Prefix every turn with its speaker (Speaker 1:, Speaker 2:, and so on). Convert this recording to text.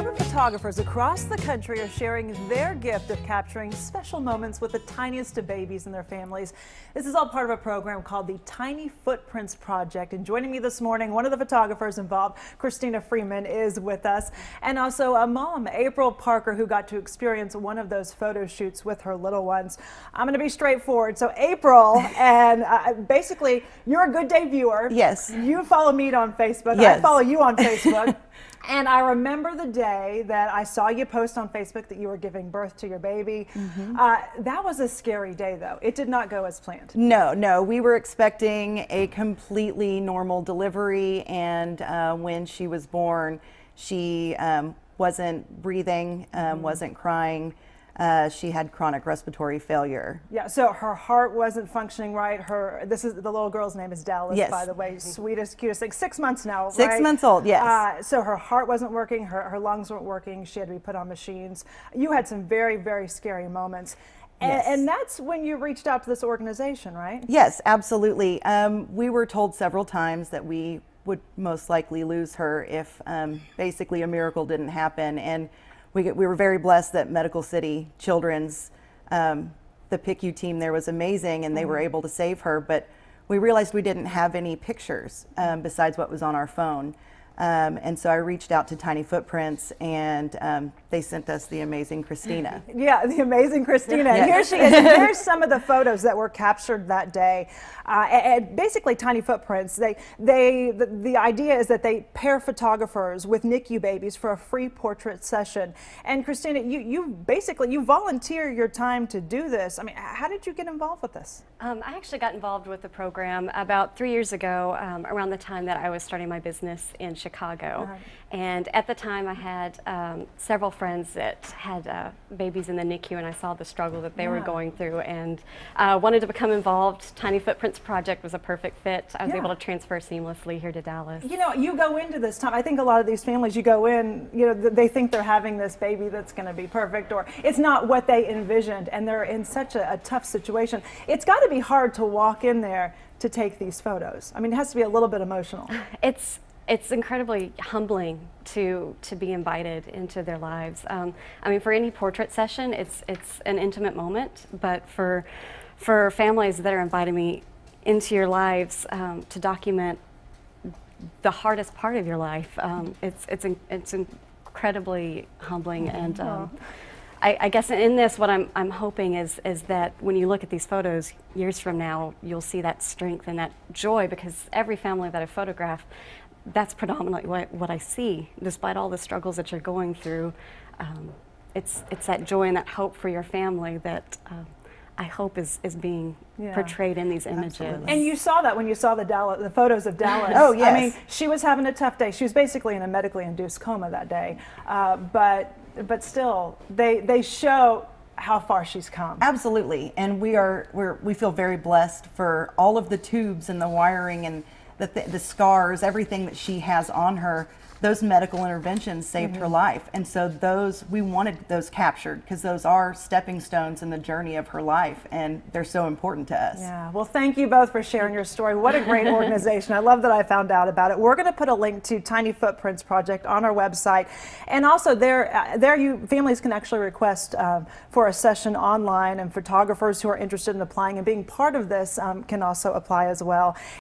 Speaker 1: group of photographers across the country are sharing their gift of capturing special moments with the tiniest of babies and their families. This is all part of a program called the Tiny Footprints Project. And joining me this morning, one of the photographers involved, Christina Freeman, is with us. And also a mom, April Parker, who got to experience one of those photo shoots with her little ones. I'm going to be straightforward. So April, and basically, you're a Good Day viewer.
Speaker 2: Yes.
Speaker 1: You follow me on Facebook.
Speaker 2: Yes.
Speaker 1: I follow you on Facebook. And I remember the day that I saw you post on Facebook that you were giving birth to your baby. That was a scary day, though. It did not go as planned.
Speaker 2: No. We were expecting a completely normal delivery, and when she was born, she wasn't breathing, wasn't crying. She had chronic respiratory failure.
Speaker 1: Yeah, so her heart wasn't functioning right. The little girl's name is Dallas,
Speaker 2: yes,
Speaker 1: by the way. Sweetest, cutest, like 6 months now, right?
Speaker 2: 6 months old, yes.
Speaker 1: So her heart wasn't working, her lungs weren't working. She had to be put on machines. You had some very, very scary moments.
Speaker 2: Yes.
Speaker 1: And that's when you reached out to this organization, right?
Speaker 2: Yes, absolutely. We were told several times that we would most likely lose her if basically a miracle didn't happen. And we were very blessed that Medical City Children's, the PICU team there was amazing, and they were able to save her, but we realized we didn't have any pictures besides what was on our phone. And so I reached out to Tiny Footprints, and they sent us the amazing Christina.
Speaker 1: Yeah, the amazing Christina.
Speaker 2: Yeah.
Speaker 1: And here she is. And here's some of the photos that were captured that day. And basically, Tiny Footprints, the idea is that they pair photographers with NICU babies for a free portrait session. And Christina, you volunteer your time to do this. I mean, how did you get involved with this?
Speaker 3: I actually got involved with the program about 3 years ago, around the time that I was starting my business in Chicago. And at the time I had several friends that had babies in the NICU, and I saw the struggle that they were going through, and wanted to become involved. Tiny Footprints Project was a perfect fit. I was able to transfer seamlessly here to Dallas. You know,
Speaker 1: you go into this time, I think a lot of these families, you go in, you know, they think they're having this baby that's going to be perfect, or it's not what they envisioned, and they're in such a tough situation. It's got to be hard to walk in there to take these photos. I mean, it has to be a little bit emotional.
Speaker 3: It's incredibly humbling to be invited into their lives. I mean, for any portrait session, it's an intimate moment, but for families that are inviting me into your lives to document the hardest part of your life, it's incredibly humbling. And I guess in this, what I'm hoping is that when you look at these photos years from now, you'll see that strength and that joy, because every family that I photograph, that's predominantly what I see. Despite all the struggles that you're going through, it's that joy and that hope for your family that I hope is being portrayed in these images.
Speaker 1: Absolutely. And you saw that when you saw the photos of Dallas.
Speaker 2: Oh, yes.
Speaker 1: I mean, she was having a tough day. She was basically in a medically induced coma that day. But still, they show how far she's come.
Speaker 2: Absolutely. And we feel very blessed for all of the tubes and the wiring and the scars, everything that she has on her. Those medical interventions saved her life, and so we wanted those captured, because those are stepping stones in the journey of her life, and they're so important to us.
Speaker 1: Yeah, well, thank you both for sharing your story. What a great organization. I love that I found out about it. We're going to put a link to Tiny Footprints Project on our website, and also families can actually request for a session online, and photographers who are interested in applying and being part of this can also apply as well.